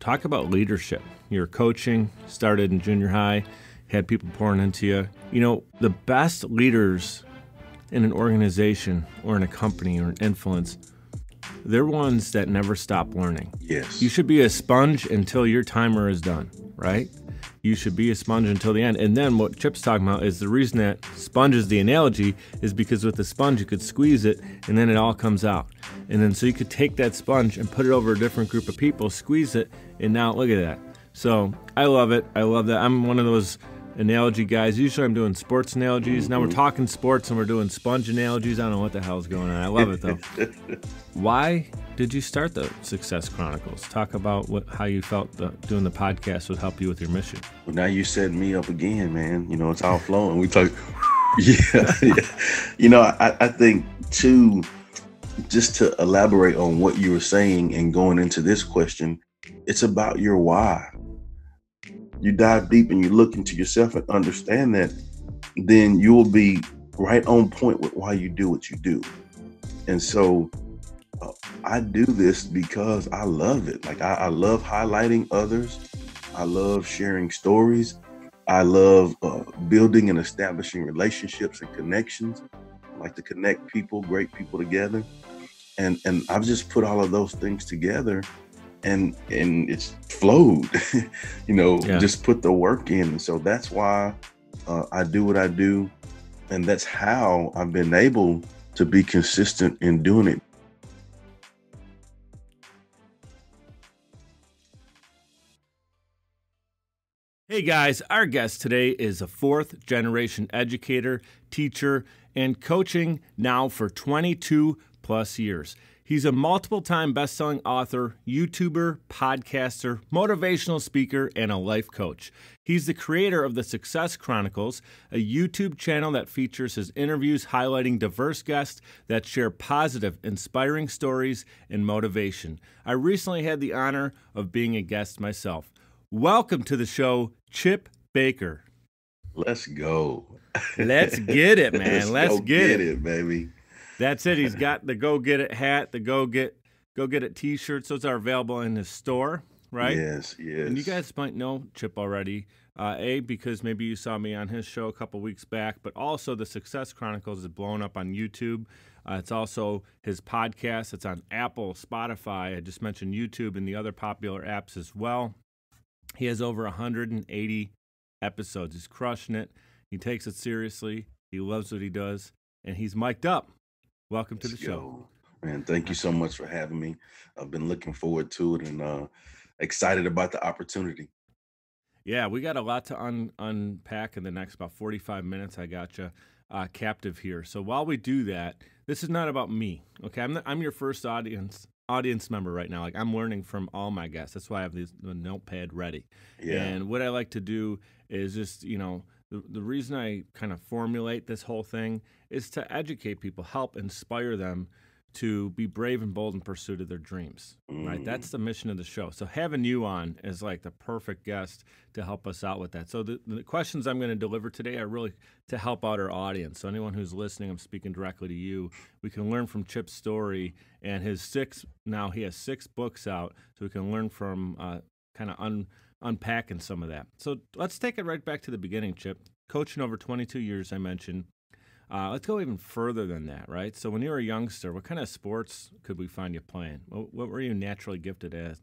talk about leadership. You're coaching, started in junior high, had people pouring into you. You know, the best leaders in an organization or in a company or an influence, they're ones that never stop learning. Yes. You should be a sponge until your timer is done, right? You should be a sponge until the end. And then what Chip's talking about is the reason that sponge is the analogy is because with the sponge you could squeeze it and then it all comes out. And then so you could take that sponge and put it over a different group of people, squeeze it, and now look at that. So I love it. I love that. I'm one of those analogy guys. Usually I'm doing sports analogies. Now we're talking sports and we're doing sponge analogies. I don't know what the hell's going on. I love it though. Why did you start the Success Chronicles? Talk about how you felt doing the podcast would help you with your mission. Well, now you setting me up again, man. You know, it's all flowing. We talk. Yeah. You know, I think too, just to elaborate on what you were saying and going into this question, it's about your why. You dive deep and you look into yourself and understand that, then you will be right on point with why you do what you do. And so I do this because I love it. Like I love highlighting others. I love sharing stories. I love building and establishing relationships and connections. I like to connect people, great people together. And I've just put all of those things together. And it's flowed, you know, just put the work in. And so that's why I do what I do. And that's how I've been able to be consistent in doing it. Hey guys, our guest today is a fourth generation educator, teacher, and coaching now for 22 plus years. He's a multiple-time best-selling author, YouTuber, podcaster, motivational speaker, and a life coach. He's the creator of the Success Chronicles, a YouTube channel that features his interviews highlighting diverse guests that share positive, inspiring stories and motivation. I recently had the honor of being a guest myself. Welcome to the show, Chip Baker. Let's go. Let's get it, man. Let's get it, baby. That's it. He's got the Go Get It hat, the Go Get It t-shirts. Those are available in his store, right? Yes. And you guys might know Chip already, because maybe you saw me on his show a couple weeks back, but also the Success Chronicles is blown up on YouTube. It's also his podcast. It's on Apple, Spotify. I just mentioned YouTube and the other popular apps as well. He has over 180 episodes. He's crushing it. He takes it seriously. He loves what he does, and he's mic'd up. Welcome to the show. Man, thank you so much for having me. I've been looking forward to it and excited about the opportunity. Yeah, we got a lot to unpack in the next about 45 minutes. I got you captive here. So while we do that, this is not about me, okay? I'm your first audience member right now. Like I'm learning from all my guests. That's why I have the notepad ready. Yeah. And what I like to do is just, you know, the reason I kind of formulate this whole thing is to educate people, help inspire them to be brave and bold in pursuit of their dreams, right? That's the mission of the show. So having you on is like the perfect guest to help us out with that. So the questions I'm going to deliver today are really to help out our audience. So anyone who's listening, I'm speaking directly to you. We can learn from Chip's story and he has 6 books out, so we can learn from kind of unpacking some of that. So let's take it right back to the beginning, Chip. Coaching over 22 years, I mentioned. Let's go even further than that, right? So when you were a youngster, what kind of sports could we find you playing? What were you naturally gifted as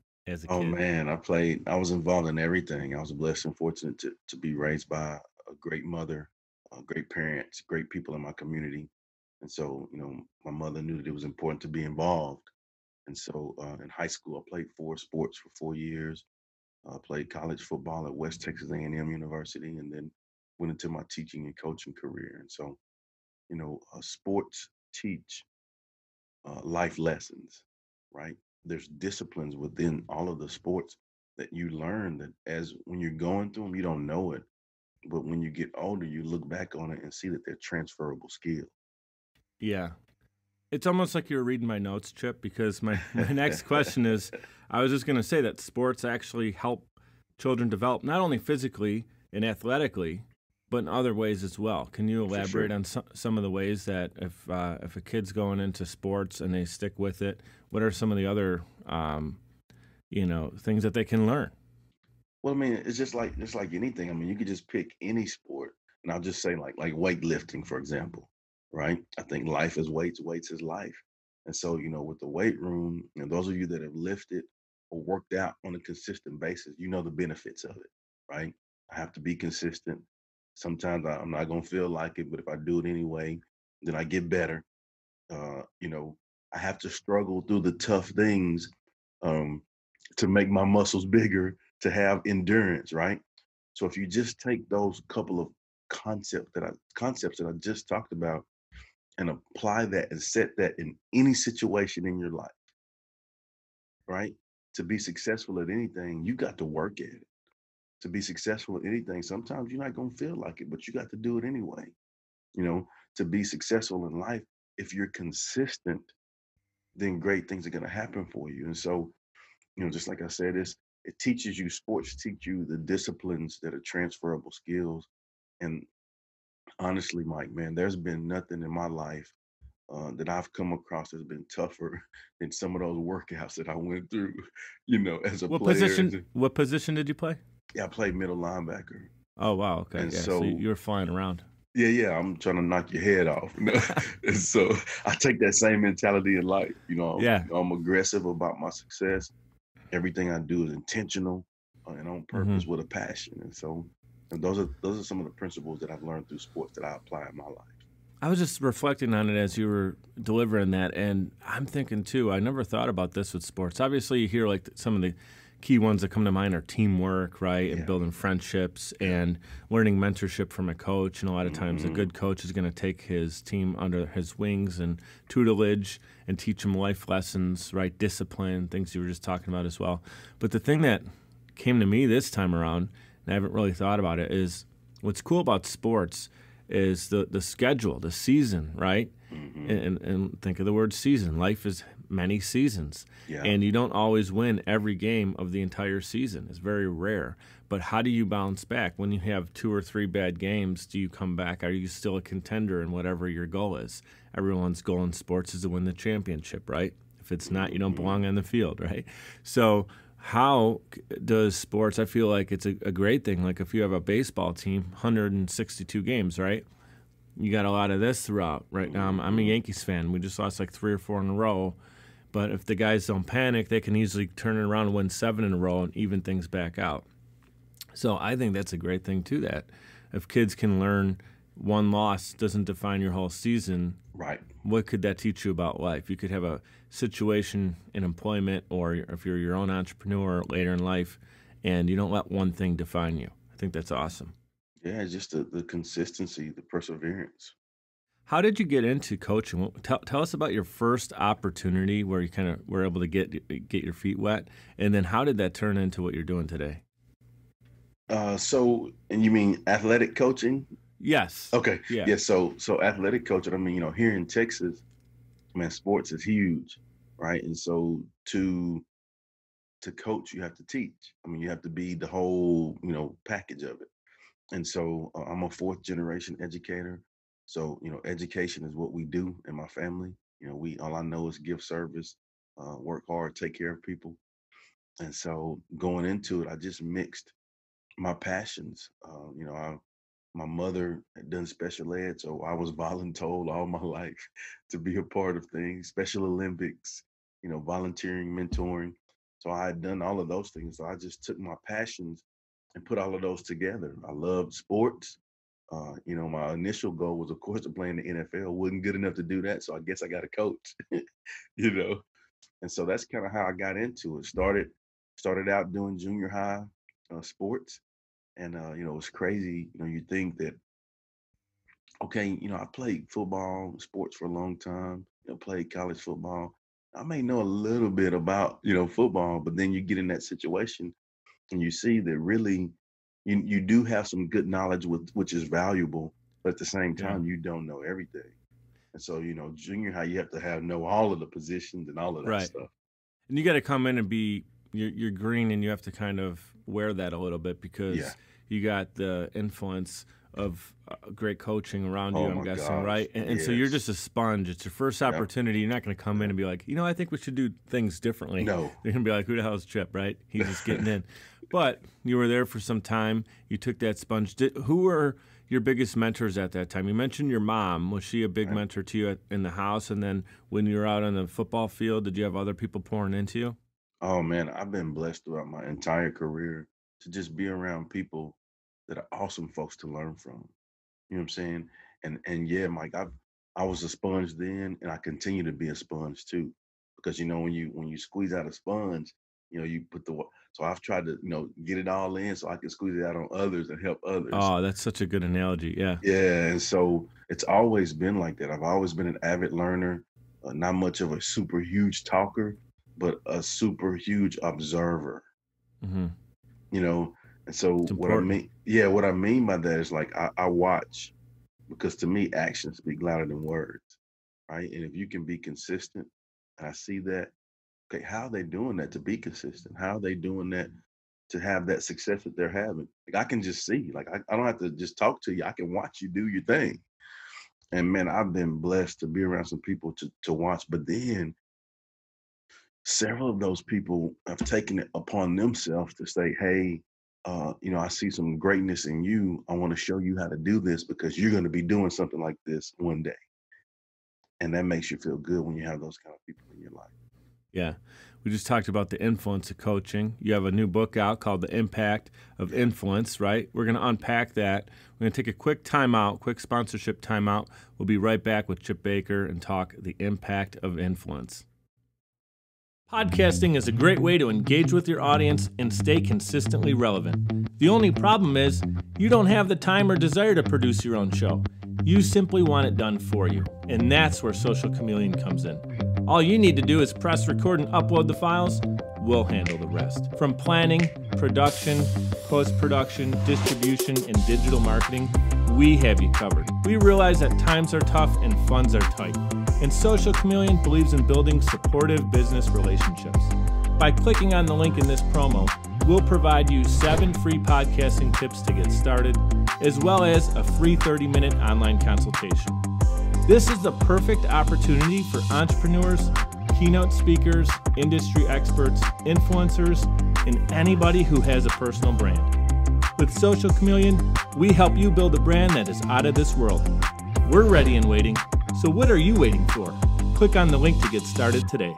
a kid? Oh, man, I was involved in everything. I was blessed and fortunate to be raised by a great mother, great parents, great people in my community. And so, you know, my mother knew that it was important to be involved. And so in high school, I played 4 sports for 4 years. Played college football at West Texas A&M University, and then went into my teaching and coaching career. And so, you know, sports teach life lessons, right? There's disciplines within all of the sports that you learn that as when you're going through them, you don't know it. But when you get older, you look back on it and see that they're transferable skills. Yeah. It's almost like you were reading my notes, Chip, because my next question is, I was just going to say that sports actually help children develop not only physically and athletically, but in other ways as well. Can you elaborate on some of the ways that if a kid's going into sports and they stick with it, what are some of the other things that they can learn. Well, I mean, it's just like anything. I mean, you could just pick any sport, and I'll just say like weightlifting, for example, right? I think life is weights, weights is life. And so, with the weight room, and those of you that have lifted or worked out on a consistent basis, you know the benefits of it, right? I have to be consistent. Sometimes I'm not gonna feel like it, but if I do it anyway, then I get better. Uh, you know, I have to struggle through the tough things um, to make my muscles bigger, to have endurance, right? So if you just take those couple of concepts that I just talked about and apply that and set that in any situation in your life, right? To be successful at anything, you got to work at it. To be successful at anything, sometimes you're not gonna feel like it, but you got to do it anyway. You know, to be successful in life, if you're consistent, then great things are going to happen for you. And so, just like I said, it teaches you, sports teach you the disciplines that are transferable skills. And honestly, Mike, man, there's been nothing in my life that I've come across that's been tougher than some of those workouts that I went through, as a What player. position? What position did you play? Yeah, I played middle linebacker. Oh wow, okay, And yeah. So so, you were flying around. yeah, I'm trying to knock your head off. And so I take that same mentality in life. Yeah. I'm aggressive about my success. Everything I do is intentional and on Hmm. purpose with a passion. And so, and those are some of the principles that I've learned through sports that I apply in my life. I was just reflecting on it as you were delivering that, and I'm thinking too. I never thought about this with sports. Obviously, you hear like some of the key ones that come to mind are teamwork, right, and Yeah. building friendships and learning mentorship from a coach. And a lot of times, a Hmm. good coach is going to take his team under his wings and tutelage and teach them life lessons, right, discipline, things you were just talking about as well. But the thing that came to me this time around, and I haven't really thought about it, is what's cool about sports is the schedule, the season, right? Hmm. And think of the word season. Life is many seasons. Yeah. And you don't always win every game of the entire season. It's very rare. But how do you bounce back? When you have 2 or 3 bad games, do you come back? Are you still a contender in whatever your goal is? Everyone's goal in sports is to win the championship, right? If it's not, you don't belong on the field, right? So how does sports, I feel like it's a great thing. Like if you have a baseball team, 162 games, right? You got a lot of this throughout. Right now, I'm a Yankees fan. We just lost like 3 or 4 in a row. But if the guys don't panic, they can easily turn it around and win 7 in a row and even things back out. So I think that's a great thing too, that if kids can learn one loss doesn't define your whole season, Right. what could that teach you about life? You could have a situation in employment, or if you're your own entrepreneur later in life, and you don't let one thing define you. I think that's awesome. Yeah. Just the consistency, the perseverance. How did you get into coaching? Tell us about your first opportunity where you kind of were able to get your feet wet, and then how did that turn into what you're doing today? And you mean athletic coaching? Yes. Okay. Yeah. Yeah. So athletic coaching, I mean, here in Texas, man, sports is huge, right? And so to coach, you have to teach. I mean, you have to be the whole, package of it. And so I'm a fourth generation educator. So, education is what we do in my family. All I know is give service, work hard, take care of people. And so going into it, I just mixed my passions. My mother had done special ed, so I was voluntold all my life to be a part of things, Special Olympics, volunteering, mentoring. So I had done all of those things. So I just took my passions and put all of those together. I loved sports. My initial goal was, of course, to play in the NFL. Wasn't good enough to do that, so I guess I got a coach. you know, and so that's kind of how I got into it. Started out doing junior high sports, and it was crazy. You think that, okay, I played football, sports for a long time. Played college football. I may know a little bit about football, but then you get in that situation and you see that really you do have some good knowledge which is valuable, but at the same Yeah. time you don't know everything. And so junior high, you have to know all of the positions and all of that Right. stuff. And you got to come in and be you're green, and you have to kind of wear that a little bit Yeah. because you got the influence great coaching around you, Oh I'm my guessing, gosh. right? And so you're Yes. just a sponge. It's your first Yep. opportunity. You're not going to come in Yep. and be like, I think we should do things differently. No. You're going to be like, who the hell is Chip, right? He's just getting in. But you were there for some time. You took that sponge. Who were your biggest mentors at that time? You mentioned your mom. Was she a big Right. mentor to you in the house? And then when you were out on the football field, did you have other people pouring into you? Oh man, I've been blessed throughout my entire career to just be around people that are awesome folks to learn from. You know what I'm saying? And yeah, Mike, I was a sponge then, and I continue to be a sponge too, because when you squeeze out a sponge, you put so I've tried to get it all in so I can squeeze it out on others and help others. Oh, that's such a good analogy. Yeah. Yeah, and so it's always been like that. I've always been an avid learner, not much of a super huge talker, but a super huge observer. Hmm. You know, and so It's important. what I mean by that is like I watch because to me actions speak louder than words, right? And if you can be consistent, and I see that, okay, how are they doing that to be consistent? How are they doing that to have that success that they're having? Like I can just see, like I don't have to just talk to you. I can watch you do your thing. And man, I've been blessed to be around some people to watch. But then several of those people have taken it upon themselves to say, hey, I see some greatness in you. I want to show you how to do this because you're going to be doing something like this one day. And that makes you feel good when you have those kind of people in your life. Yeah. We just talked about the influence of coaching. You have a new book out called The Impact of Influence, right? We're going to unpack that. We're going to take a quick timeout, quick sponsorship timeout. We'll be right back with Chip Baker and talk the impact of influence. Podcasting is a great way to engage with your audience and stay consistently relevant. The only problem is you don't have the time or desire to produce your own show. You simply want it done for you, and that's where Social Chameleon comes in. All you need to do is press record and upload the files. We'll handle the rest. From planning, production, post-production, distribution, and digital marketing, we have you covered. We realize that times are tough and funds are tight, and Social Chameleon believes in building supportive business relationships. By clicking on the link in this promo, we'll provide you 7 free podcasting tips to get started, as well as a free 30-minute online consultation. This is the perfect opportunity for entrepreneurs, keynote speakers, industry experts, influencers, and anybody who has a personal brand. With Social Chameleon, we help you build a brand that is out of this world. We're ready and waiting, so what are you waiting for? Click on the link to get started today.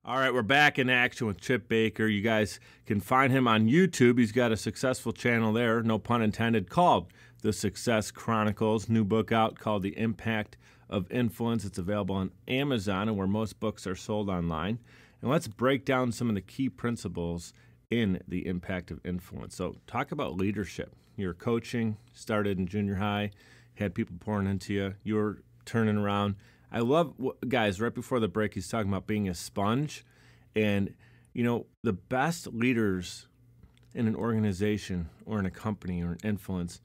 All right, we're back in action with Chip Baker. You guys can find him on YouTube. He's got a successful channel there, no pun intended, called The Success Chronicles. New book out called The Impact of Influence. It's available on Amazon and where most books are sold online. And let's break down some of the key principles in the impact of influence. So talk about leadership. You're coaching, started in junior high, had people pouring into you. You were turning around. I love, guys, right before the break, he's talking about being a sponge. And, the best leaders in an organization or in a company or an influence,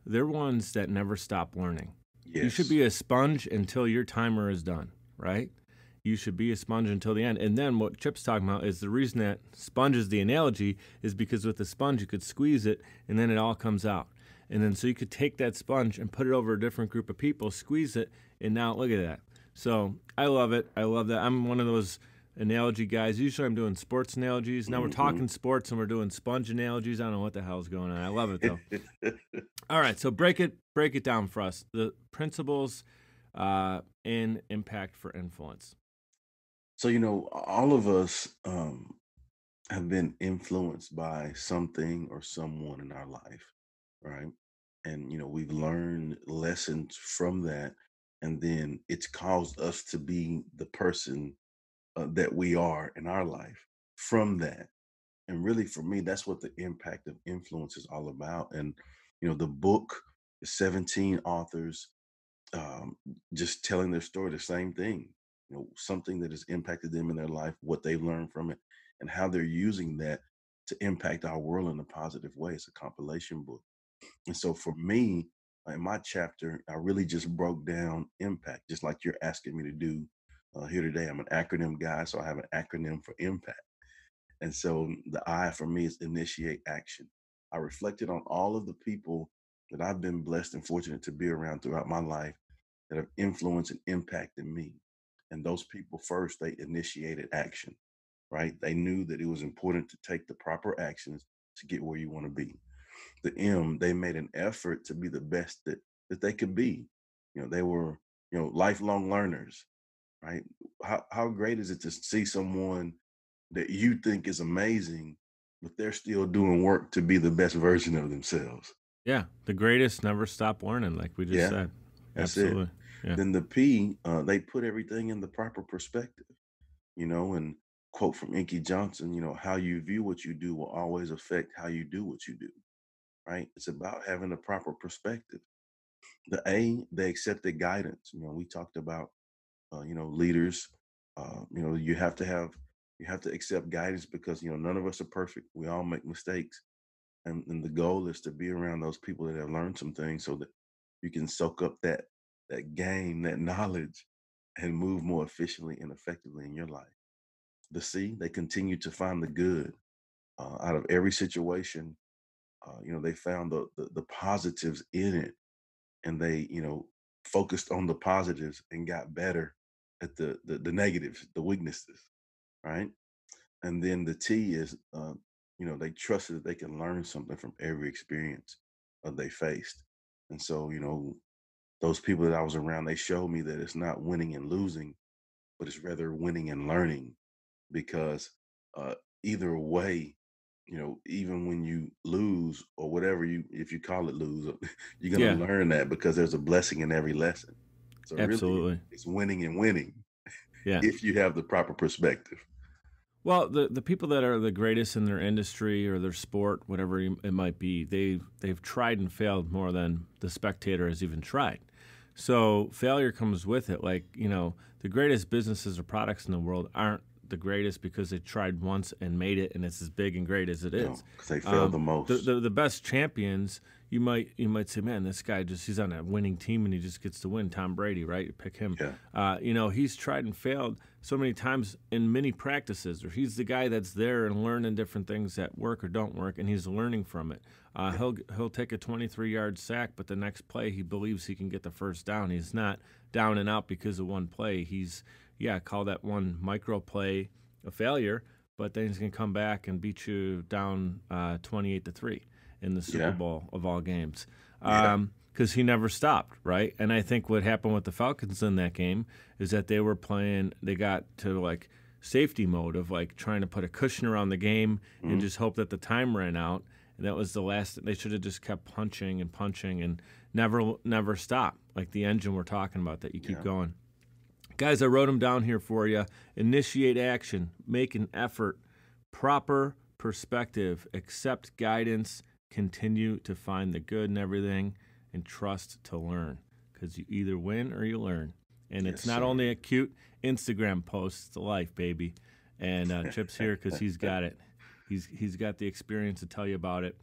they're ones that never stop learning. Yes. You should be a sponge until your timer is done, right? You should be a sponge until the end. And then what Chip's talking about is the reason that sponge is the analogy is because with the sponge, you could squeeze it and then it all comes out. And then so you could take that sponge and put it over a different group of people, squeeze it, and now look at that. So I love it. I love that. I'm one of those analogy guys. Usually I'm doing sports analogies. Now we're talking sports and we're doing sponge analogies. I don't know what the hell's going on. I love it though. All right, so break it down for us. The principles in impact for influence. So, all of us have been influenced by something or someone in our life, right? And, we've learned lessons from that. And then it's caused us to be the person that we are in our life from that. And really, for me, that's what the impact of influence is all about. And, the book, the 17 authors, just telling their story, the same thing, something that has impacted them in their life, what they've learned from it, and how they're using that to impact our world in a positive way. It's a compilation book. And so for me, in my chapter, I really just broke down impact, just like you're asking me to do here today. I'm an acronym guy, so I have an acronym for impact. And so the I for me is initiate action. I reflected on all of the people that I've been blessed and fortunate to be around throughout my life that have influenced and impacted me. And those people first, they initiated action, right? They knew that it was important to take the proper actions to get where you want to be. The M, they made an effort to be the best that they could be. They were, lifelong learners, right? How great is it to see someone that you think is amazing, but they're still doing work to be the best version of themselves? Yeah, the greatest never stop learning, like we just Yeah, said. that's it. Absolutely. Yeah. Then the P, they put everything in the proper perspective, and quote from Inky Johnson, how you view what you do will always affect how you do what you do, right? It's about having a proper perspective. The A, they accepted guidance. We talked about, leaders. You have to accept guidance because none of us are perfect. We all make mistakes, and the goal is to be around those people that have learned some things so that you can soak up that game, that knowledge, and move more efficiently and effectively in your life. The C, they continue to find the good out of every situation. They found the positives in it, and they focused on the positives and got better at the negatives, the weaknesses, right? And then the T is they trusted that they can learn something from every experience they faced. And so those people that I was around, they showed me that it's not winning and losing, but it's rather winning and learning, because uh either way, even when you lose or whatever, if you call it lose, you're going Yeah, to learn that because there's a blessing in every lesson. So really, absolutely. it's winning and winning Yeah. if you have the proper perspective. Well, the people that are the greatest in their industry or their sport, whatever it might be, they've tried and failed more than the spectator has even tried. So failure comes with it. Like, the greatest businesses or products in the world aren't the greatest because they tried once and made it, and it's as big and great as it is. Because they failed the most. The best champions, you might say, man, this guy he's on a winning team and he just gets to win. Tom Brady, right? You pick him. Yeah. He's tried and failed so many times in many practices, or he's the guy that's there and learning different things that work or don't work, and he's learning from it. He'll take a 23-yard sack, but the next play he believes he can get the first down. He's not down and out because of one play. Call that one micro play a failure, but then he's going to come back and beat you down 28-3 in the Super Bowl of all games. Because he never stopped, right? And I think what happened with the Falcons in that game is that they got to like safety mode of like trying to put a cushion around the game and just hope that the time ran out. And that was the last. They should have just kept punching and never stopped, like the engine we're talking about that you keep going. Guys, I wrote them down here for you. Initiate action, make an effort, proper perspective, accept guidance, continue to find the good in everything, and trust to learn. Because you either win or you learn. And it's not only a cute Instagram post, it's a life, baby. And Chip's here because he's got it. He's got the experience to tell you about it.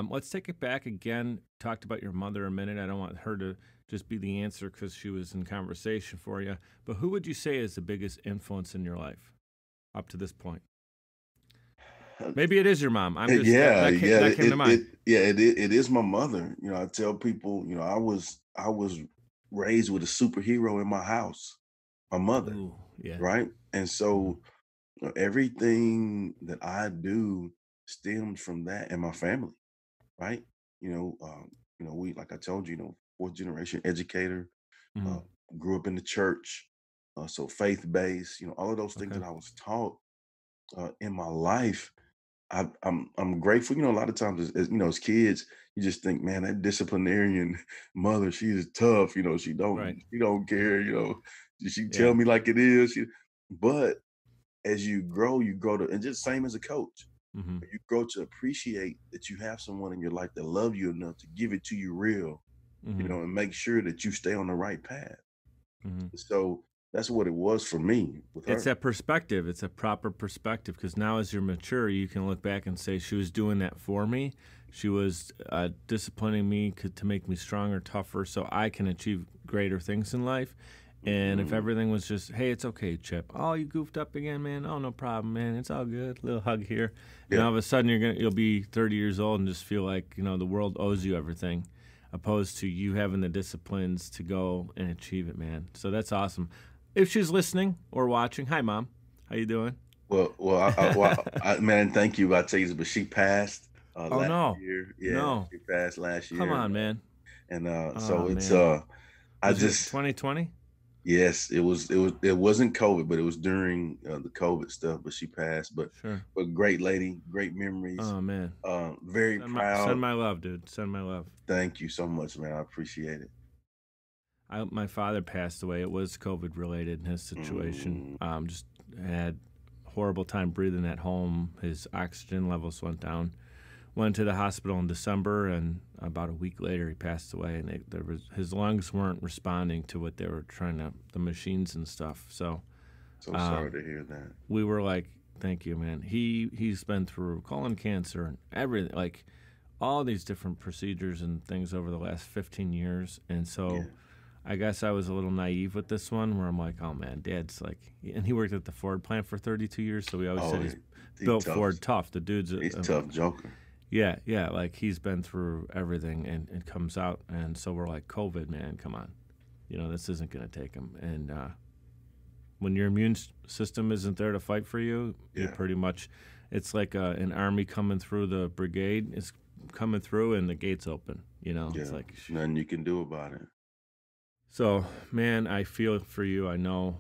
Let's take it back again. Talked about your mother a minute. I don't want her to just be the answer because she was in conversation for you. But who would you say is the biggest influence in your life up to this point? Maybe it is your mom. I'm just that came to mind. It is my mother. I tell people, I was raised with a superhero in my house, my mother. Ooh, yeah. Right. And so everything that I do stems from that and my family. Right. We, like I told you, fourth generation educator, Mm-hmm. grew up in the church. So faith-based, all of those things that I was taught in my life. I'm grateful. A lot of times as kids, you just think, man, that disciplinarian mother, she is tough. She don't care. She tell me like it is. But as you grow to, and just same as a coach, you grow to appreciate that you have someone in your life that love you enough to give it to you real, and make sure that you stay on the right path. So that's what it was for me with her. It's that perspective. It's a proper perspective because now as you're mature, you can look back and say, she was doing that for me. She was disciplining me to make me stronger, tougher, so I can achieve greater things in life. And if Mm-hmm. everything was just, hey, it's okay, Chip. Oh, you goofed up again, man. Oh, no problem, man. It's all good. Little hug here. And Yeah. all of a sudden you'll be 30 years old and just feel like, the world owes you everything, opposed to you having the disciplines to go and achieve it, man. So that's awesome. If she's listening or watching, hi, Mom. How you doing? Man, thank you. I tell you, but she passed Oh, last no. year. Yeah, No. she passed last Come year, on, man. and Oh, so it's man. I Was it just 2020? yes, it wasn't COVID, but it was during the COVID stuff. But she passed. Sure. But great lady, great memories. Oh, man. Very Send proud. my love, dude. Send my love. Thank you so much, man. I appreciate it. My father passed away. It was COVID related in his situation. Mm, Just had horrible time breathing at home. His oxygen levels went down. Went to the hospital in December, and about a week later, he passed away. And his lungs weren't responding to what they were the machines and stuff. So so sorry to hear that. we were like, "Thank you, man." He's been through colon cancer and everything, like all these different procedures and things over the last 15 years, and so. Yeah, I guess I was a little naive with this one where I'm like, oh man, Dad's like, and he worked at the Ford plant for 32 years. So we always oh, said he's he built tough. Ford tough. The dude's, He's a tough joker. yeah, like he's been through everything and it comes out. And so we're like, COVID, man, come on. This isn't going to take him. And when your immune system isn't there to fight for you, you're Yeah, pretty much, it's like an army coming through the brigade is coming through and the gates open. It's yeah. like, Nothing you can do about it. so, man, I feel for you. I know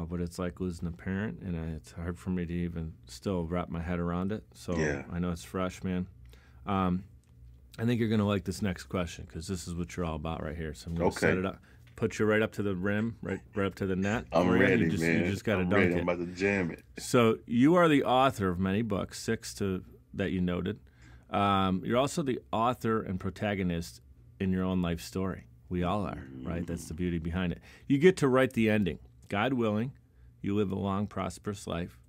what it's like losing a parent, and it's hard for me to even still wrap my head around it. So Yeah. I know it's fresh, man. Um, I think you're going to like this next question because this is what you're all about right here. So I'm going to set Okay. it up, put you right up to the rim, right up to the net. I'm for you. ready, You man. just got to I'm dunk ready. it. I'm about to jam it. So you are the author of many books, 6 that you noted. You're also the author and protagonist in your own life story. We all are, right? That's the beauty behind it. You get to write the ending. God willing, you live a long, prosperous life.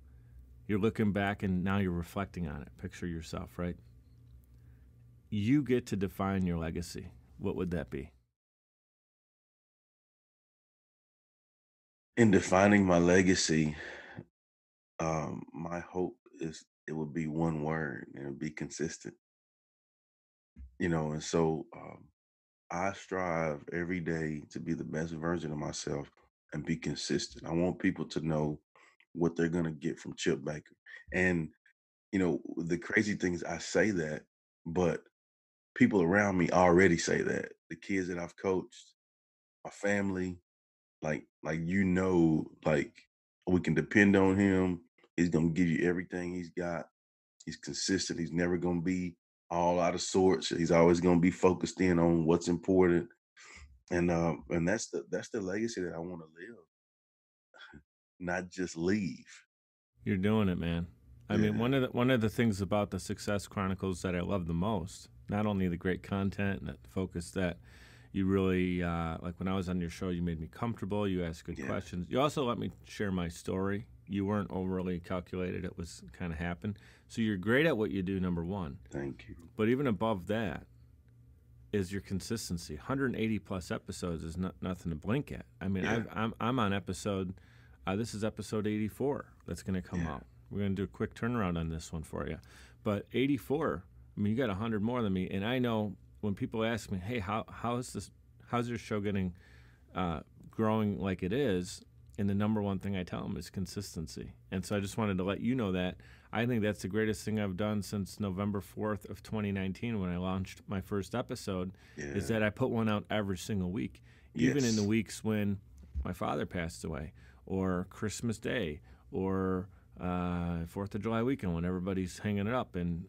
You're looking back and now you're reflecting on it. Picture yourself, right? You get to define your legacy. What would that be? In defining my legacy, my hope is it would be one word and it would be consistent. And so I strive every day to be the best version of myself and be consistent. I want people to know what they're gonna get from Chip Baker. And the crazy thing is I say that, but people around me already say that. The kids that I've coached, my family, like we can depend on him. He's gonna give you everything he's got. He's consistent. He's never gonna be all out of sorts. He's always gonna be focused in on what's important. And that's the legacy that I want to live, not just leave. You're doing it, man. I mean, Yeah, one of the things about the Success Chronicles that I love the most, not only the great content and the focus that you really like. When I was on your show, you made me comfortable. You asked good yeah. questions. You also let me share my story. You weren't overly calculated. It was kind of happened. So you're great at what you do, number one. Thank you. But even above that is your consistency. 180 plus episodes is nothing to blink at. I mean, Yeah, I'm on episode. This is episode 84 that's going to come yeah, out. We're going to do a quick turnaround on this one for you. But 84, I mean, you got 100 more than me. And I know when people ask me, hey, how's your show getting growing like it is? And the number one thing I tell them is consistency. And so I just wanted to let you know that. I think that's the greatest thing I've done since November 4th of 2019 when I launched my first episode, is yeah. that I put one out every single week, even in the Yes. weeks when my father passed away, or Christmas Day, or 4th of July weekend when everybody's hanging it up. And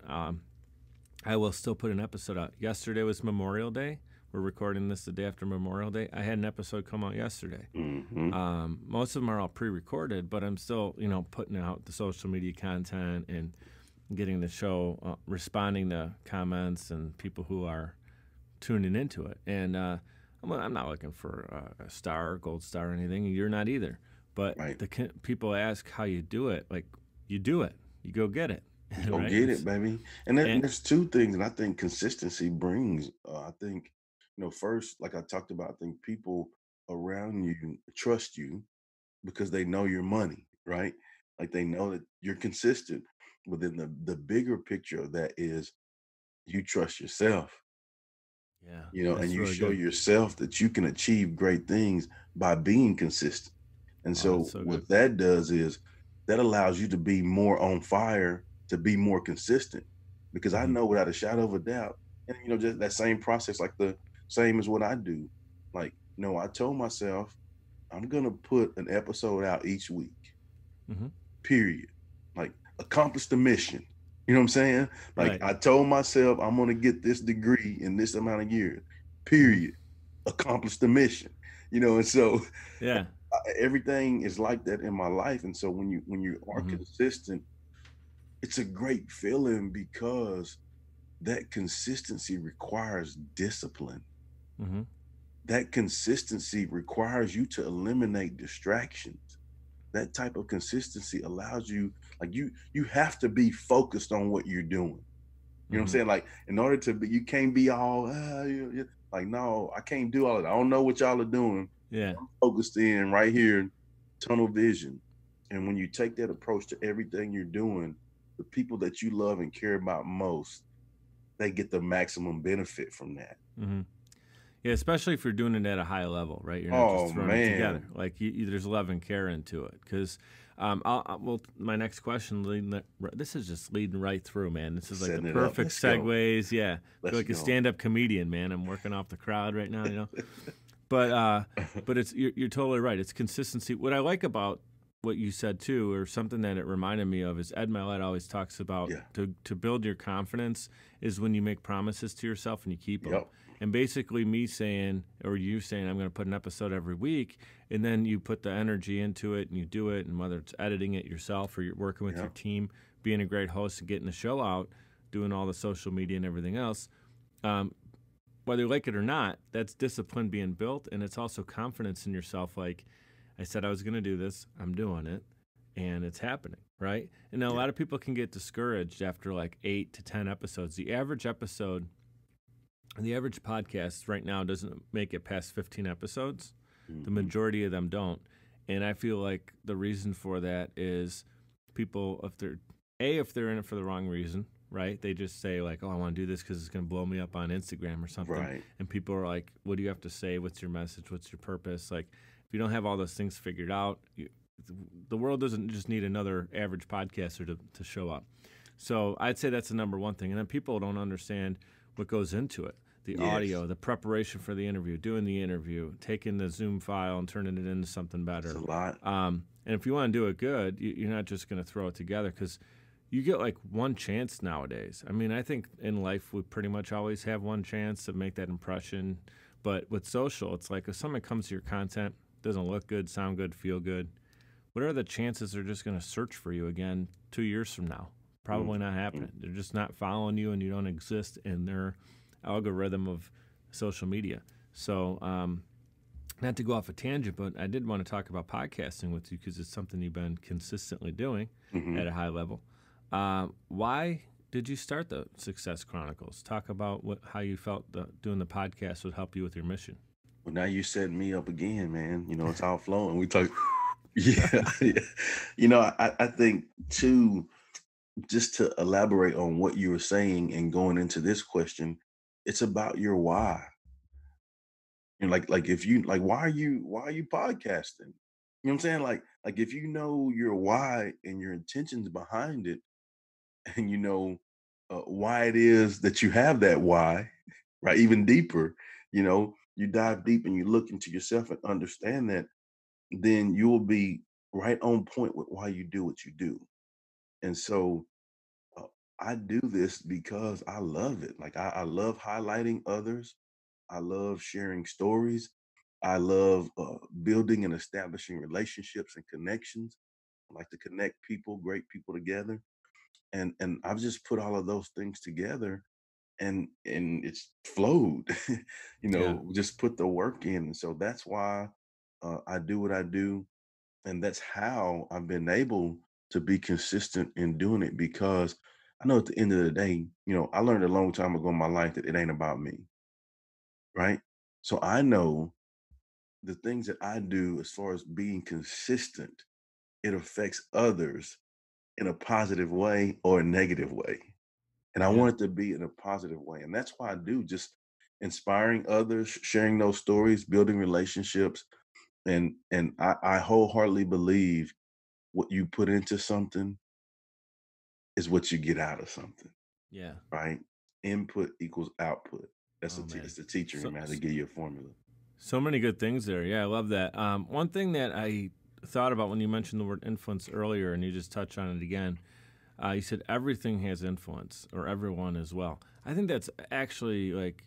I will still put an episode out. Yesterday was Memorial Day. We're recording this the day after Memorial Day. I had an episode come out yesterday. Hmm. Most of them are all pre-recorded, but I'm still, putting out the social media content and getting the show, responding to comments and people who are tuning into it. And I'm not looking for a star, gold star, or anything. You're not either. But Right. people ask how you do it. Like, you do it. You go get it. Go Right? get it, baby. And And there's two things, and I think consistency brings. I think, first, like I talked about, I think people around you trust you because they know your money, right? Like they know that you're consistent. But then the bigger picture of that is you trust yourself, Yeah, and that's you really show good. yourself that you can achieve great things by being consistent. And Oh, that's so so good. what that does is that allows you to be more on fire, to be more consistent. Because I Hmm. know without a shadow of a doubt, and just that same process, like the same as what I do. Like, I told myself I'm gonna put an episode out each week, Hmm. period. Like, accomplish the mission. You know what I'm saying? Like, Right. I told myself I'm gonna get this degree in this amount of years, Hmm. period. Accomplish the mission. And so Yeah. everything is like that in my life. And so when you are Hmm. consistent, it's a great feeling because that consistency requires discipline. Hmm. That consistency requires you to eliminate distractions. That type of consistency allows you, like, you have to be focused on what you're doing. You know what I'm Hmm. saying? Like, in order to be, you can't be all like, no, I can't do all of that. I don't know what y'all are doing. Yeah. I'm focused in right here, tunnel vision. And when you take that approach to everything you're doing, the people that you love and care about most, they get the maximum benefit from that. Hmm. Yeah, especially if you're doing it at a high level, right? You're not just Oh throwing it together. man. Like there's love and care into it. Because, well, my next question, this is just leading right through, man. This is like the Setting it up. perfect Let's go. segues. Yeah, I feel Let's like a go. stand-up comedian, man. I'm working off the crowd right now, But but you're totally right. It's consistency. What I like about what you said too, or something that it reminded me of, is Ed Mylett always talks about Yeah. to build your confidence is when you make promises to yourself and you keep them. Yep. And basically, me saying or you saying I'm going to put an episode every week, and then you put the energy into it and you do it, and whether it's editing it yourself or you're working with your Yep. team, being a great host and getting the show out, doing all the social media and everything else. Um, whether you like it or not, that's discipline being built, and it's also confidence in yourself. Like I said, I was going to do this, I'm doing it, and it's happening, right? And now a Yeah. lot of people can get discouraged after like 8 to 10 episodes. The average podcast right now doesn't make it past 15 episodes. The Hmm. majority of them don't, and I feel like the reason for that is people, if they're in it for the wrong reason, right? They just say like, "Oh, I want to do this because it's going to blow me up on Instagram or something," Right. and people are like, "What do you have to say? What's your message? What's your purpose?" Like, if you don't have all those things figured out, the world doesn't just need another average podcaster to show up. So I'd say that's the number one thing, and then people don't understand what goes into it. The Yes. audio, the preparation for the interview, doing the interview, taking the Zoom file and turning it into something It's a better. lot. And if you want to do it good, you're not just going to throw it together because you get like one chance nowadays. I mean, I think in life we pretty much always have one chance to make that impression. But with social, it's like if someone comes to your content, doesn't look good, sound good, feel good, what are the chances they're just going to search for you again 2 years from now? Probably not Mm-hmm. happening. They're just not following you, and you don't exist in their algorithm of social media. So, not to go off a tangent, but I did want to talk about podcasting with you because it's something you've been consistently doing Hmm. at a high level. Why did you start the Success Chronicles? Talk about how you felt doing the podcast would help you with your mission. Well, now you're setting me up again, man. It's all flowing. We talk. Yeah. Yeah. I think too, just to elaborate on what you were saying and going into this question, it's about your why. Like if you like, why are you podcasting? You know what I'm saying? Like if you know your why and your intentions behind it, and why it is that you have that why, right? Even deeper, you dive deep and you look into yourself and understand that, then you will be right on point with why you do what you do. And so uh, I do this because I love it. Like I love highlighting others. I love sharing stories. I love building and establishing relationships and connections. I like to connect people, great people together. And I've just put all of those things together, and it's flowed. Yeah. Just put the work in. And so that's why I do what I do, and that's how I've been able to be consistent in doing it, because I know at the end of the day, I learned a long time ago in my life that it ain't about me, right? So I know the things that I do as far as being consistent, it affects others in a positive way or a negative way. And I Yeah. want it to be in a positive way. And that's why I do just inspiring others, sharing those stories, building relationships. And I wholeheartedly believe what you put into something is what you get out of something, Yeah. right? Input equals output. Oh man. It's the teacher So in me how to give you a formula. so many good things there. Yeah, I love that. One thing that I thought about when you mentioned the word influence earlier, and you just touched on it again. You said everything has influence, or everyone as well. I think that's actually like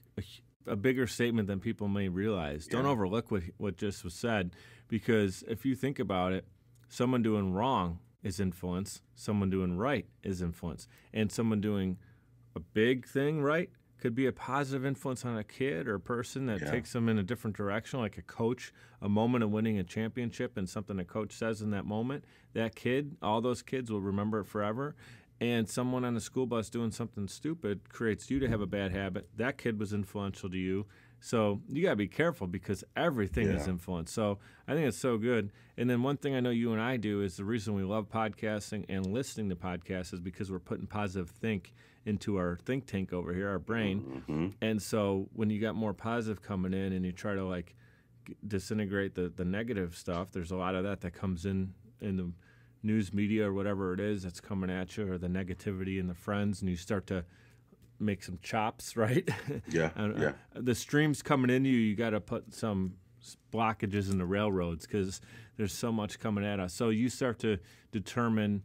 a bigger statement than people may realize. Don't Yeah. overlook what just was said, because if you think about it, someone doing wrong is influence, someone doing right is influence, and someone doing a big thing right could be a positive influence on a kid or a person that Yeah. takes them in a different direction, like a coach, a moment of winning a championship and something a coach says in that moment. That kid, all those kids will remember it forever. And someone on a school bus doing something stupid creates you to have a bad habit. That kid was influential to you. So you got to be careful, because everything is Yeah. influence. So I think it's so good. And then one thing I know you and I do is the reason we love podcasting and listening to podcasts is because we're putting positive think into our think tank over here, our brain. Hmm. And so when you got more positive coming in and you try to like disintegrate the negative stuff, there's a lot of that comes in the news media or whatever it is that's coming at you, or the negativity and the friends, and you start to make some chops, right? Yeah. And, Yeah. the streams coming into you, you got to put some blockages in the railroads, because there's so much coming at us. So you start to determine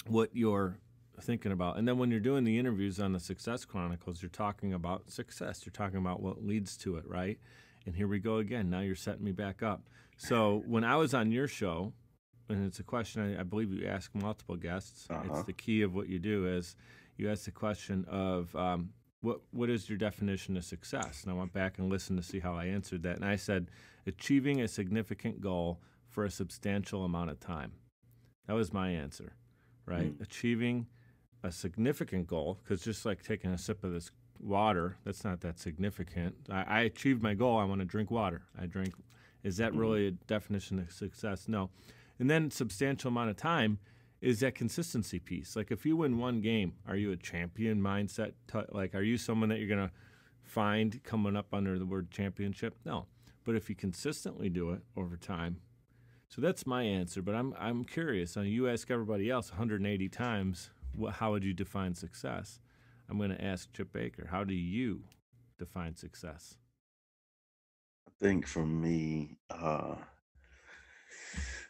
what you're thinking about. And then when you're doing the interviews on the Success Chronicles, you're talking about success. You're talking about what leads to it, right? And here we go again. Now you're setting me back up. So when I was on your show, and it's a question I believe you ask multiple guests. It's the key of what you do is you ask the question of what is your definition of success? And I went back and listened to see how I answered that. And I said, achieving a significant goal for a substantial amount of time. That was my answer, right? Achieving a significant goal, because just like taking a sip of this water, that's not that significant. I achieved my goal. I want to drink water. I drink. Is that really a definition of success? No. And then substantial amount of time is that consistency piece. Like if you win one game, are you a champion mindset? Like, are you someone that you're going to find coming up under the word championship? No. But if you consistently do it over time, so that's my answer. But I'm curious. You ask everybody else 180 times, how would you define success? I'm going to ask Chip Baker, how do you define success? I think for me,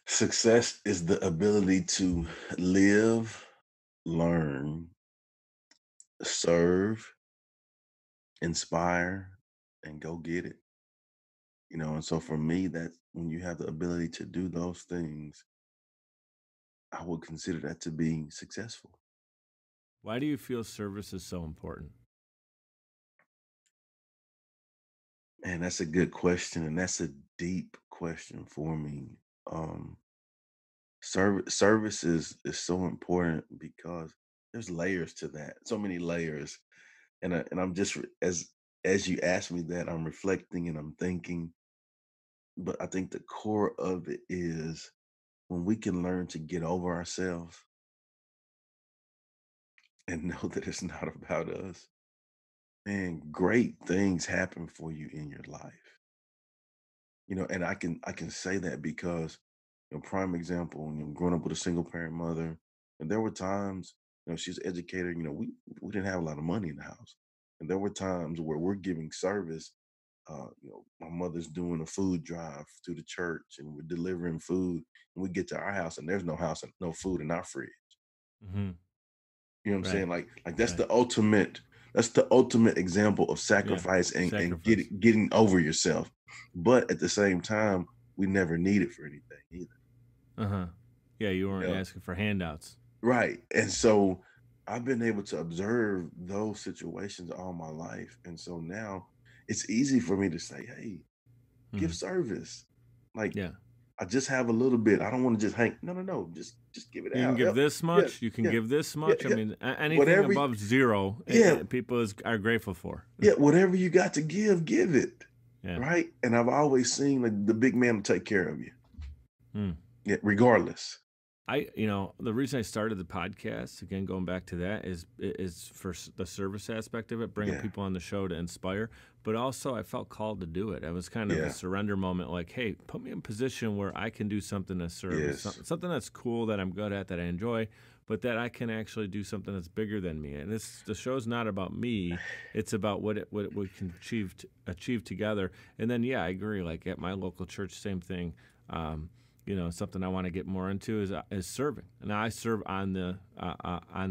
success is the ability to live, learn, serve, inspire, and go get it. And so for me, that when you have the ability to do those things, I would consider that to be successful. Why do you feel service is so important? And that's a good question, and that's a deep question for me. Um, service is so important because there's layers to that, so many layers, and I'm just as you ask me that, I'm reflecting and I'm thinking, but I think the core of it is when we can learn to get over ourselves and know that it's not about us, man, great things happen for you in your life. And I can say that because, prime example, growing up with a single parent mother, and there were times, she's an educator, we didn't have a lot of money in the house. And there were times where we're giving service. My mother's doing a food drive to the church and we're delivering food. And we get to our house and there's no house and no food in our fridge. Mm-hmm. You know what I'm Right. saying? Like that's Right. the ultimate example of sacrifice and Sacrifice. getting over yourself. But at the same time, we never need it for anything either. Uh-huh. Yeah, you weren't You know? asking for handouts. Right. And so I've been able to observe those situations all my life. And so now it's easy for me to say, hey, Mm-hmm. give service. Like Yeah. I just have a little bit. I don't want to just hang. No. Just give it You can out. give Yep. this Yeah. much. You can Yeah. give this Yeah. much. I Yeah. mean, anything Whatever. above zero, Yeah. people are grateful for. Yeah. Whatever you got to give it. Yeah. right? And I've always seen like the big man will take care of you, Hmm. yeah, regardless. The reason I started the podcast, again, going back to that, is for the service aspect of it, bringing Yeah, people on the show to inspire. But also, I felt called to do it. It was kind of a yeah, surrender moment, like, hey, put me in a position where I can do something to service, yes, something that's cool, that I'm good at, that I enjoy, but that I can actually do something that's bigger than me. And the show's not about me; it's about what we can achieve together. And then, yeah, I agree. Like at my local church, same thing. Um, something I want to get more into is serving, and I serve on the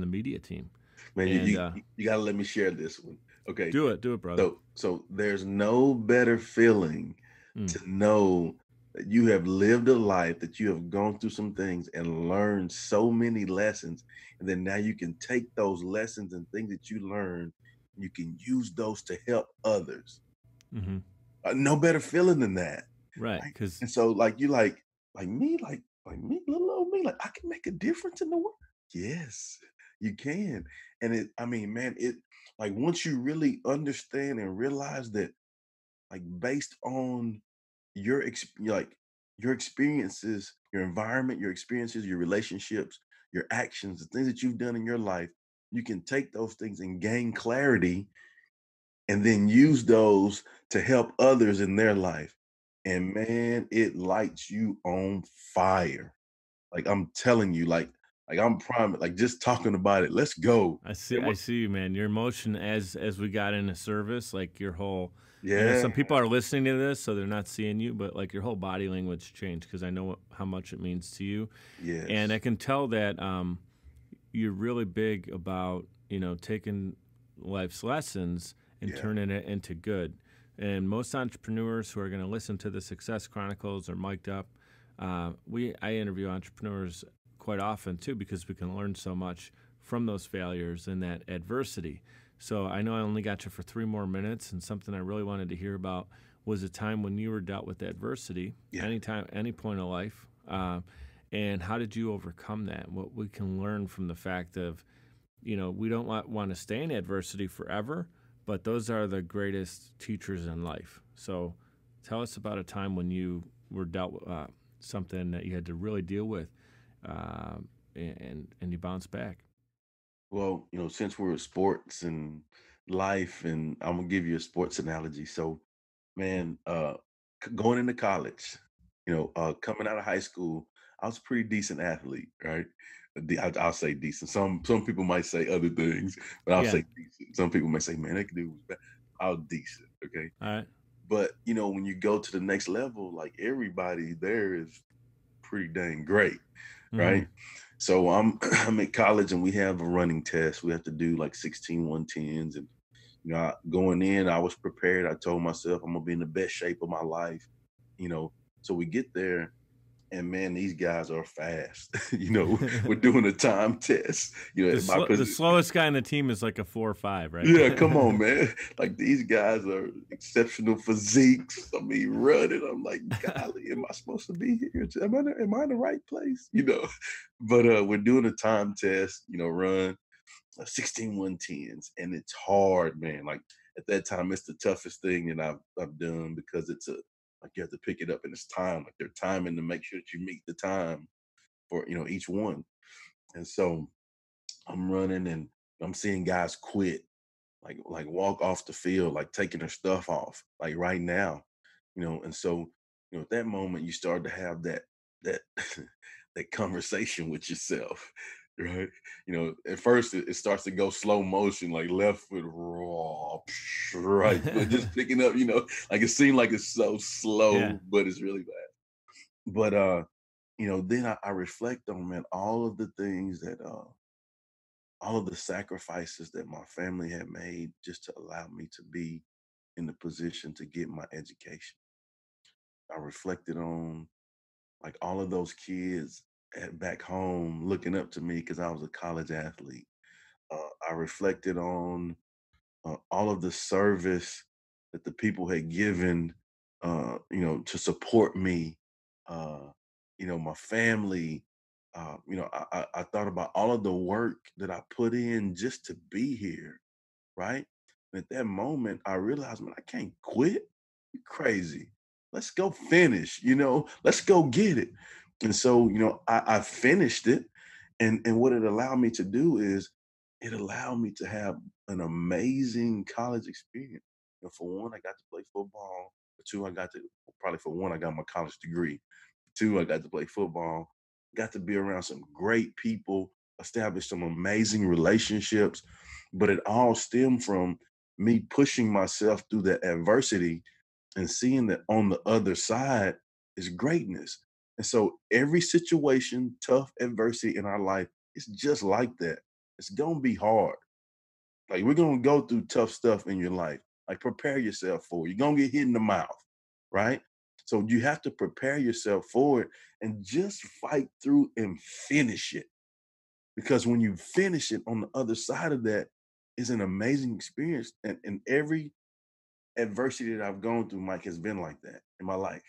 media team. man. And You gotta let me share this one. Okay, do it, brother. so there's no better feeling Mm. to know that you have lived a life, that you have gone through some things and learned so many lessons, and then now you can take those lessons and things that you learned, you can use those to help others. Hmm. No better feeling than that, Right, right? because And so, like you, like me, little old me, like I can make a difference in the world. Yes, you can. And I mean, man, like once you really understand and realize that, like based on like your experiences, your environment, your experiences, your relationships, your actions, the things that you've done in your life, you can take those things and gain clarity and then use those to help others in their life. And man, it lights you on fire. Like I'm telling you, like I'm prime, like just talking about it. Let's go. I see you, man. Your emotion as we got into service, like your whole. I know Yeah, some people are listening to this, so they're not seeing you, but like your whole body language changed because I know how much it means to you, and I yes, can tell that you're really big about taking life's lessons and yeah, turning it into good. And most entrepreneurs who are going to listen to the Success Chronicles are mic'd up. I interview entrepreneurs quite often too because we can learn so much from those failures and that adversity. So I know I only got you for 3 more minutes, and something I really wanted to hear about was a time when you were dealt with adversity, yeah. anytime, any point of life. And how did you overcome that? What we can learn from the fact of, we don't want to stay in adversity forever, but those are the greatest teachers in life. So tell us about a time when you were dealt with something that you had to really deal with, and you bounced back. Well, since we're sports and life, and I'm gonna give you a sports analogy. So, man, going into college, coming out of high school, I was a pretty decent athlete, right? I'll say decent. Some people might say other things, but I'll Yeah. say decent. Some people may say, "Man, that dude was bad." I was decent, okay. All right. But when you go to the next level, like everybody there is pretty dang great, Mm-hmm. right? So I'm I'm at college and we have a running test. We have to do like 16 110s. And going in, I was prepared. I told myself I'm gonna be in the best shape of my life, you know. So we get there and man, these guys are fast. We're doing a time test. My The slowest guy on the team is like a 4 or 5, right? Yeah, come on, man. Like these guys are exceptional physiques. I mean, running. I'm like, golly, am I supposed to be here? Am I in the right place? But we're doing a time test, run 16 110s, and it's hard, man. Like at that time, it's the toughest thing that I've done because it's like you have to pick it up and it's time. Like they're timing to make sure that you meet the time for each one. And so I'm running and I'm seeing guys quit like walk off the field, like taking their stuff off, like right now, and so, at that moment you start to have that that conversation with yourself, right? At first it starts to go slow motion, like left foot raw, right foot just picking up, like it seemed like it's so Yeah. slow, but it's really bad. But then I reflect on, man, all of the sacrifices that my family had made just to allow me to be in the position to get my education. I reflected on like all of those kids back home looking up to me because I was a college athlete. I reflected on all of the service that the people had given, to support me, uh, my family. I thought about all of the work that I put in just to be here, right? And at that moment, I realized, man, I can't quit. You're crazy. Let's go finish, let's go get it. And so, I finished it. And what it allowed me to do is it allowed me to have an amazing college experience. For one, I got to play football. For two, for one, I got my college degree. For two, I got to play football, got to be around some great people, establish some amazing relationships. But it all stemmed from me pushing myself through that adversity and seeing that on the other side is greatness. And so every situation, tough adversity in our life, it's just like that. It's going to be hard. Like, we're going to go through tough stuff in your life. Like, prepare yourself for it. You're going to get hit in the mouth, right? So you have to prepare yourself for it and just fight through and finish it. Because when you finish it, on the other side of that is an amazing experience. And every adversity that I've gone through, Mike, has been like that in my life,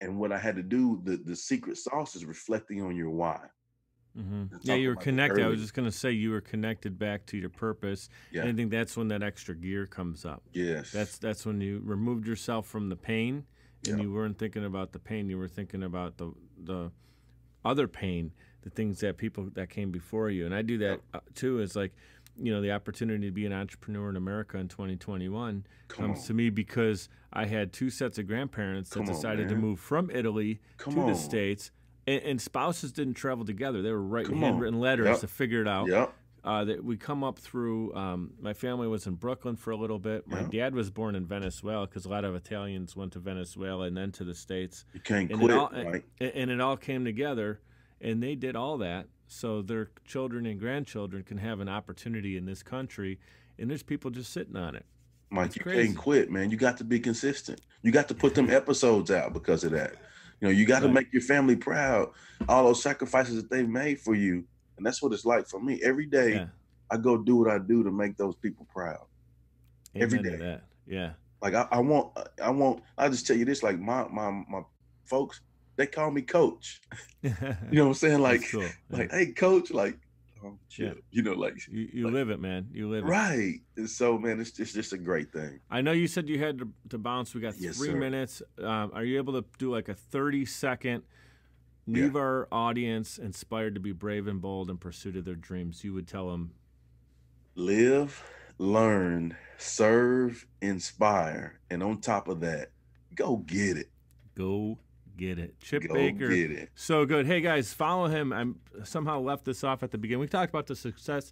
And what I had to do, the secret sauce is reflecting on your why. Mm-hmm. Yeah, you were connected. I was just going to say you were connected back to your purpose. Yeah. And I think that's when that extra gear comes up. Yes. That's when you removed yourself from the pain, and you weren't thinking about the pain. You were thinking about the other pain, the things that people that came before you. And I do that too. Is like, the opportunity to be an entrepreneur in America in 2021 comes to me because I had two sets of grandparents that decided to move from Italy to the States. And spouses didn't travel together. They were writing handwritten letters to figure it out. That we come up through. My family was in Brooklyn for a little bit. My dad was born in Venezuela because a lot of Italians went to Venezuela and then to the States. You can't quit, right? And it all came together, and they did all that so their children and grandchildren can have an opportunity in this country. And there's people just sitting on it. Mike, you can't quit, man. You got to be consistent. You got to put them episodes out because of that. You got to make your family proud, all those sacrifices that they've made for you. And that's what it's like for me. Every day, I go do what I do to make those people proud. Amen every day. To that. Yeah. Like I'll just tell you this, like my folks, they call me coach. You know what I'm saying? Like, cool. Like, hey, coach, like, chill. Like you live it, man. You live it. Right. And so, man, it's just a great thing. I know you said you had to bounce. We got 3 minutes. Are you able to do like a 30-second, leave our audience inspired to be brave and bold in pursuit of their dreams? You would tell them, live, learn, serve, inspire. And on top of that, go get it. Go get it. Chip Baker. Get it. So good. Hey, guys, follow him. I somehow left this off at the beginning. We talked about the Success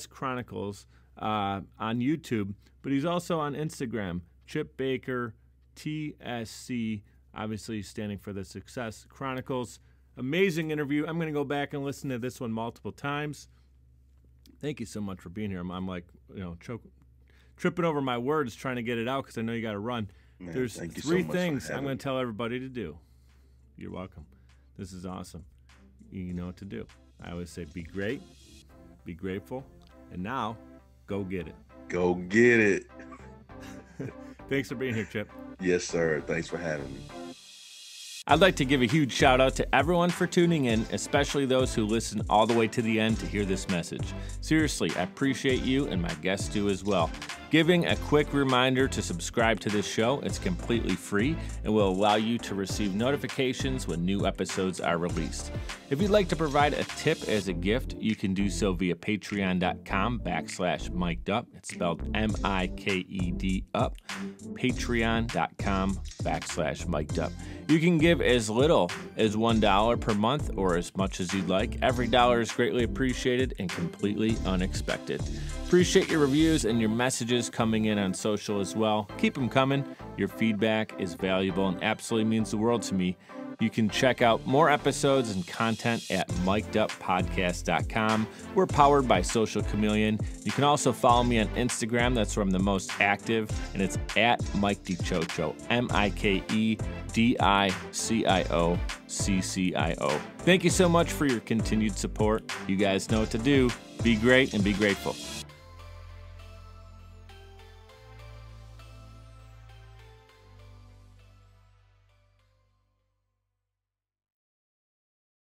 Chronicles on YouTube, but he's also on Instagram, Chip Baker, TSC, obviously standing for the Success Chronicles. Amazing interview. I'm going to go back and listen to this one multiple times. Thank you so much for being here. I'm like, tripping over my words trying to get it out because I know you got to run. Man, there's 3 things I'm going to tell everybody to do. You're welcome. This is awesome. You know what to do. I always say be great, be grateful, and now go get it. Go get it. Thanks for being here, Chip. Yes, sir. Thanks for having me. I'd like to give a huge shout out to everyone for tuning in, especially those who listen all the way to the end to hear this message. Seriously, I appreciate you, and my guests do as well. Giving a quick reminder to subscribe to this show. It's completely free and will allow you to receive notifications when new episodes are released. If you'd like to provide a tip as a gift, you can do so via patreon.com/micedup. It's spelled MIKED up. Patreon.com/micedup. You can give as little as $1 per month or as much as you'd like. Every dollar is greatly appreciated and completely unexpected. Appreciate your reviews and your messages coming in on social as well. Keep them coming. Your feedback is valuable and absolutely means the world to me. You can check out more episodes and content at mikeduppodcast.com. We're powered by Social Chameleon. You can also follow me on Instagram. That's where I'm the most active, and it's at Mike DiCioccio, MIKEDICIOCCIO. Thank you so much for your continued support. You guys know what to do. Be great and be grateful.